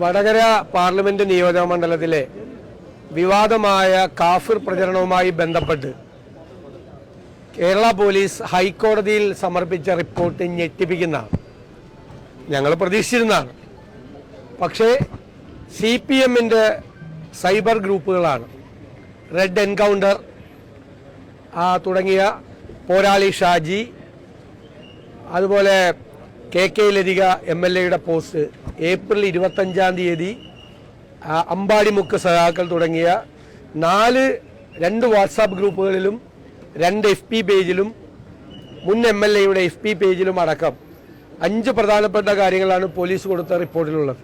Vadakara parliament നിയോജക മണ്ഡലത്തിലെ വിവാദമായ കാഫിർ പ്രചരണവുമായി ബന്ധപ്പെട്ട് കേരള പോലീസ് ഹൈക്കോടതിയിൽ സമർപ്പിച്ച റിപ്പോർട്ട് ഞെട്ടിപ്പിക്കുന്നതാണ്. ഞങ്ങൾ പ്രതീക്ഷിച്ചിരുന്നതാണ്. പക്ഷേ CPMന്റെ സൈബർ ഗ്രൂപ്പുകളാണ് റെഡ് എൻകൗണ്ടർ തുടങ്ങിയ പോരാളി ഷാജി, അതുപോലെ KK ലതിക MLAയുടെ പോസ്റ്റ് ഏപ്രിൽ 25-ാം തീയതി അമ്പാടിമുക്ക് സഖാക്കൾ തുടങ്ങിയ 2 വാട്സാപ്പ് ഗ്രൂപ്പുകളിലും 2 FB പേജിലും മുൻ MLAയുടെ FB പേജിലും അടക്കം 5 പ്രധാനപ്പെട്ട കാര്യങ്ങളാണ് പോലീസ് കൊടുത്ത റിപ്പോർട്ടിലുള്ളത്.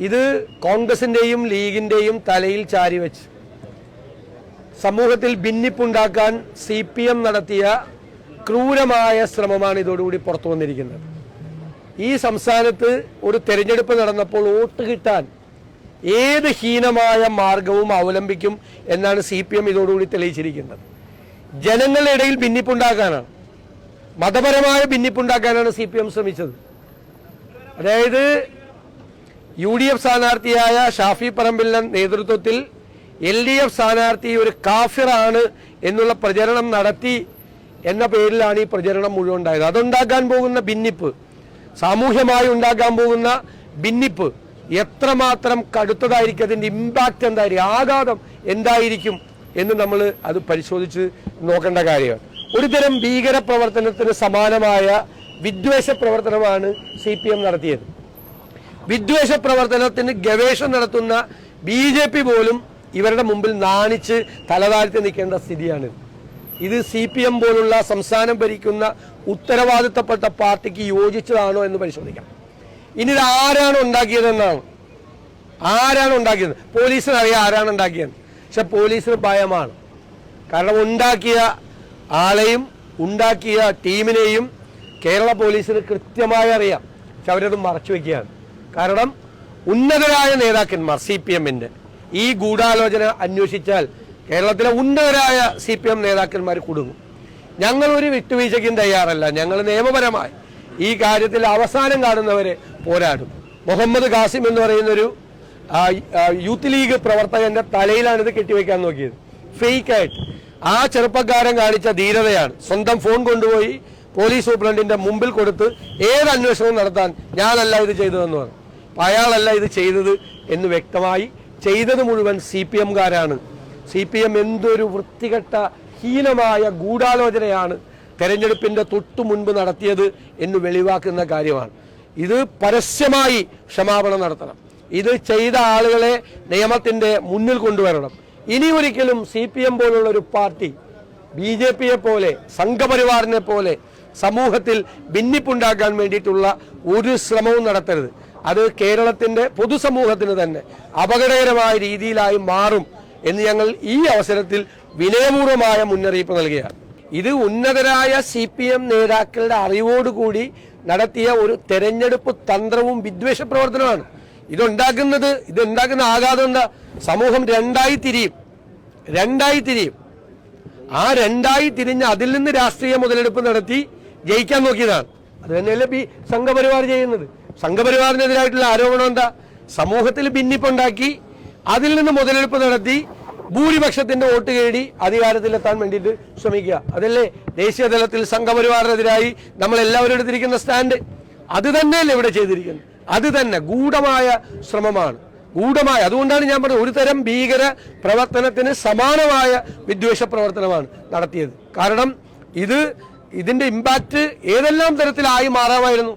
ഇത് കോൺഗ്രസിൻ്റെയും ലീഗിൻ്റെയും തലയിൽ ചാരിവെച്ച് സമൂഹത്തിൽ ഭിന്നിപ്പുണ്ടാക്കാൻ CPM നടത്തിയ ക്രൂരമായ ശ്രമമാണ് ഇതോടുകൂടി പുറത്തു വന്നിരിക്കുന്നത്. ഈ സംസ്ഥാനത്ത് ഒരു തെരഞ്ഞെടുപ്പ് നടന്നപ്പോൾ വോട്ട് കിട്ടാൻ ഏത് ഹീനമായ മാർഗവും അവലംബിക്കും എന്നാണ് CPM ഇതോടുകൂടി തെളിയിച്ചിരിക്കുന്നത്. ജനങ്ങളുടെ ഇടയിൽ ഭിന്നിപ്പുണ്ടാക്കാനാണ്, മതപരമായ ഭിന്നിപ്പുണ്ടാക്കാനാണ് CPM ശ്രമിച്ചത്. അതായത് UDF സ്ഥാനാർത്ഥിയായ ഷാഫി പറമ്പിലിന്റെ നേതൃത്വത്തിൽ LDF സ്ഥാനാർത്ഥി ഒരു കാഫിറാണ് എന്നുള്ള പ്രചരണം നടത്തി എന്ന പേരിലാണ് ഈ പ്രചരണം മുഴുവൻ ഉണ്ടായത്. അതുണ്ടാക്കാൻ പോകുന്ന ഭിന്നിപ്പ്, സാമൂഹ്യമായി ഉണ്ടാക്കാൻ പോകുന്ന ഭിന്നിപ്പ് എത്രമാത്രം കടുത്തതായിരിക്കും, അതിൻ്റെ ഇമ്പാക്റ്റ് എന്തായിരിക്കും, ആഘാതം എന്തായിരിക്കും എന്ന് നമ്മൾ അത് പരിശോധിച്ച് നോക്കേണ്ട കാര്യമാണ്. ഒരുതരം ഭീകര പ്രവർത്തനത്തിന് സമാനമായ വിദ്വേഷ പ്രവർത്തനമാണ് CPM നടത്തിയത്. വിദ്വേഷ പ്രവർത്തനത്തിന് ഗവേഷണം നടത്തുന്ന BJP പോലും ഇവരുടെ മുമ്പിൽ നാണിച്ച് തലതാഴ്ത്തി നിൽക്കേണ്ട സ്ഥിതിയാണ്. ഇത് CPM പോലുള്ള സംസ്ഥാനം ഭരിക്കുന്ന ഉത്തരവാദിത്തപ്പെട്ട പാർട്ടിക്ക് യോജിച്ചതാണോ എന്ന് പരിശോധിക്കാം. ഇനി ഇത് ആരാണ് ഉണ്ടാക്കിയതെന്നാണ്. ആരാണ് ഉണ്ടാക്കിയത്? പോലീസിന് അറിയാം ആരാണ് ഉണ്ടാക്കിയത്. പക്ഷെ പോലീസിന് ഭയമാണ്. കാരണം ഉണ്ടാക്കിയ ആളെയും ഉണ്ടാക്കിയ ടീമിനെയും കേരള പോലീസിന് കൃത്യമായി അറിയാം. പക്ഷെ അവരത് മറച്ചു വയ്ക്കുകയാണ്. കാരണം ഉന്നതരായ നേതാക്കന്മാർ CPMന്റെ ഈ ഗൂഢാലോചന അന്വേഷിച്ചാൽ കേരളത്തിലെ ഉന്നതരായ CPM നേതാക്കന്മാർ കുടുങ്ങും. ഞങ്ങളൊരു വിട്ടുവീഴ്ചയ്ക്കും തയ്യാറല്ല. ഞങ്ങൾ നിയമപരമായി ഈ കാര്യത്തിൽ അവസാനം കാണുന്നവരെ പോരാടും. മുഹമ്മദ് ഖാസിം എന്ന് പറയുന്നൊരു യൂത്ത് ലീഗ് പ്രവർത്തകന്റെ തലയിലാണ് ഇത് കെട്ടിവെക്കാൻ നോക്കിയത്, ഫേക്കായിട്ട്. ആ ചെറുപ്പക്കാരൻ കാണിച്ച ധീരതയാണ്. സ്വന്തം ഫോൺ കൊണ്ടുപോയി പോലീസ് സൂപ്രണ്ടിന്റെ മുമ്പിൽ കൊടുത്ത് ഏത് അന്വേഷണവും നടത്താൻ ഞാനല്ല ഇത് ചെയ്തതെന്ന് പറഞ്ഞു. അയാളല്ല ഇത് ചെയ്തത് എന്ന് വ്യക്തമായി. ചെയ്തത് മുഴുവൻ CPMകാരാണ്. CPM എന്തൊരു വൃത്തികെട്ട ഹീനമായ ഗൂഢാലോചനയാണ് തെരഞ്ഞെടുപ്പിന്റെ തൊട്ടു മുൻപ് നടത്തിയത് എന്ന് വെളിവാക്കുന്ന കാര്യമാണ്. ഇത് പരസ്യമായി ക്ഷമാപണം നടത്തണം. ഇത് ചെയ്ത ആളുകളെ നിയമത്തിന്റെ മുന്നിൽ കൊണ്ടുവരണം. ഇനി ഒരിക്കലും CPM പോലുള്ള ഒരു പാർട്ടി BJPയെ പോലെ സംഘപരിവാറിനെ പോലെ സമൂഹത്തിൽ ഭിന്നിപ്പുണ്ടാക്കാൻ വേണ്ടിയിട്ടുള്ള ഒരു ശ്രമവും നടത്തരുത്. അത് കേരളത്തിന്റെ പൊതുസമൂഹത്തിന് തന്നെ അപകടകരമായ രീതിയിലായി മാറും എന്ന് ഞങ്ങൾ ഈ അവസരത്തിൽ വിനയപൂർവമായ മുന്നറിയിപ്പ് നൽകുകയാണ്. ഇത് ഉന്നതരായ CPM നേതാക്കളുടെ അറിവോടുകൂടി നടത്തിയ ഒരു തെരഞ്ഞെടുപ്പ് തന്ത്രവും വിദ്വേഷ പ്രവർത്തനമാണ്. ഇതുണ്ടാക്കുന്ന ആഘാതം എന്താ? സമൂഹം രണ്ടായി തിരിയും. ആ രണ്ടായി തിരിഞ്ഞ് അതിൽ നിന്ന് രാഷ്ട്രീയ മുതലെടുപ്പ് നടത്തി ജയിക്കാൻ നോക്കിയതാണ്. അത് തന്നെയല്ലേ സംഘപരിവാർ ചെയ്യുന്നത്. സംഘപരിവാറിനെതിരായിട്ടുള്ള ആരോപണം എന്താ? സമൂഹത്തിൽ ഭിന്നിപ്പുണ്ടാക്കി അതിൽ നിന്ന് മുതലെടുപ്പ് നടത്തി ഭൂരിപക്ഷത്തിന്റെ വോട്ട് കേടി അധികാരത്തിലെത്താൻ വേണ്ടിയിട്ട് ശ്രമിക്കുക. അതല്ലേ ദേശീയ തലത്തിൽ സംഘപരിവാറിനെതിരായി നമ്മൾ എല്ലാവരും എടുത്തിരിക്കുന്ന സ്റ്റാൻഡ്. അത് തന്നെയല്ലേ ഇവിടെ ചെയ്തിരിക്കുന്നത്. അത് തന്നെ ഗൂഢമായ ശ്രമമാണ്. അതുകൊണ്ടാണ് ഞാൻ പറഞ്ഞത്, ഒരു തരം ഭീകര പ്രവർത്തനത്തിന് സമാനമായ വിദ്വേഷ പ്രവർത്തനമാണ് നടത്തിയത്. കാരണം ഇതിന്റെ ഇമ്പാക്റ്റ് ഏതെല്ലാം തരത്തിലായി മാറാമായിരുന്നു.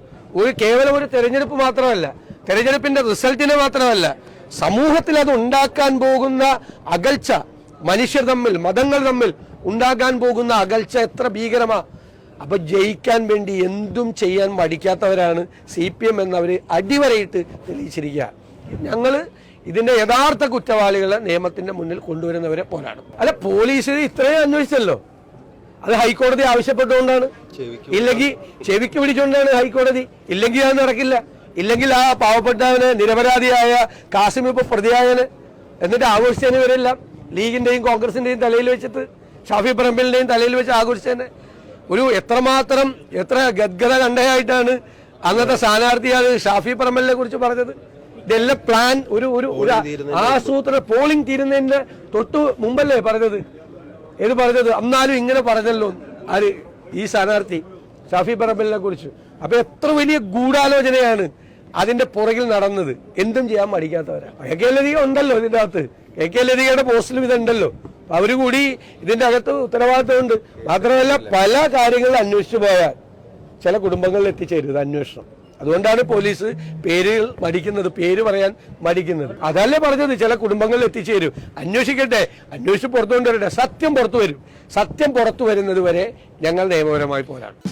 കേവലം ഒരു തെരഞ്ഞെടുപ്പ് മാത്രമല്ല, തെരഞ്ഞെടുപ്പിന്റെ റിസൾട്ടിനെ മാത്രമല്ല, സമൂഹത്തിൽ അത് ഉണ്ടാക്കാൻ പോകുന്ന അകൽച്ച, മനുഷ്യർ തമ്മിൽ, മതങ്ങൾ തമ്മിൽ ഉണ്ടാക്കാൻ പോകുന്ന അകൽച്ച എത്ര ഭീകരമാ. അപ്പൊ ജയിക്കാൻ വേണ്ടി എന്തും ചെയ്യാൻ മടിക്കാത്തവരാണ് CPM എന്നവര് അടിവരയിട്ട് തെളിയിച്ചിരിക്കുക. ഞങ്ങൾ ഇതിന്റെ യഥാർത്ഥ കുറ്റവാളികളെ നിയമത്തിന്റെ മുന്നിൽ കൊണ്ടുവരുന്നവരെ പോരാടും. അല്ല, പോലീസ് ഇത്രയും അന്വേഷിച്ചല്ലോ. അത് ഹൈക്കോടതി ആവശ്യപ്പെട്ടുകൊണ്ടാണ്. ഇല്ലെങ്കിൽ ചെവിക്ക് പിടിച്ചുകൊണ്ടാണ് ഹൈക്കോടതി. ഇല്ലെങ്കിൽ അത് നടക്കില്ല. ഇല്ലെങ്കിൽ ആ പാവപ്പെട്ടവന്, നിരപരാധിയായ കാസിം ഇപ്പൊ പ്രതിയായന്, എന്നിട്ട് ആഘോഷിച്ചതിന് ഇവരെല്ലാം ലീഗിന്റെയും കോൺഗ്രസിന്റെയും തലയിൽ വെച്ചിട്ട്, ഷാഫി പറമ്പിലിന്റെയും തലയിൽ വെച്ച് ആഘോഷിച്ചതിന് എത്ര ഗദ്ഗത കണ്ടയായിട്ടാണ് അന്നത്തെ സ്ഥാനാർത്ഥിയാണ് ഷാഫി പറമ്പലിനെ കുറിച്ച് പറഞ്ഞത്. ഇതെല്ലാം പ്ലാൻ ഒരു ആസൂത്രണ പോളിംഗ് തീരുന്നതിന്റെ തൊട്ട് മുമ്പല്ലേ പറഞ്ഞത്? ഏത് പറഞ്ഞത്? എന്നാലും ഇങ്ങനെ പറഞ്ഞല്ലോ ആര്? ഈ സ്ഥാനാർത്ഥി ഷാഫി പറമ്പലിനെ കുറിച്ച്. അപ്പൊ എത്ര വലിയ ഗൂഢാലോചനയാണ് അതിന്റെ പുറകിൽ നടന്നത്. എന്തും ചെയ്യാൻ മടിക്കാത്തവരാ. കെ ലതിക ഉണ്ടല്ലോ ഇതിന്റെ അകത്ത്, കെ ലതികയുടെ പോസ്റ്റിലും ഇതുണ്ടല്ലോ. അവര് കൂടി ഇതിന്റെ അകത്ത് ഉത്തരവാദിത്തമുണ്ട്. മാത്രമല്ല പല കാര്യങ്ങളും അന്വേഷിച്ചു പോയാൽ ചില കുടുംബങ്ങളിൽ എത്തിച്ചേരും അന്വേഷണം. അതുകൊണ്ടാണ് പോലീസ് പേരുകൾ മടിക്കുന്നത്, പേര് പറയാൻ മടിക്കുന്നത്. അതല്ലേ പറഞ്ഞത്, ചില കുടുംബങ്ങളിൽ എത്തിച്ചേരും. അന്വേഷിക്കട്ടെ, അന്വേഷിച്ച് പുറത്തു കൊണ്ടുവരട്ടെ. സത്യം പുറത്തു വരും. സത്യം പുറത്തു വരുന്നത് വരെ ഞങ്ങൾ നിയമപരമായി പോരാടും.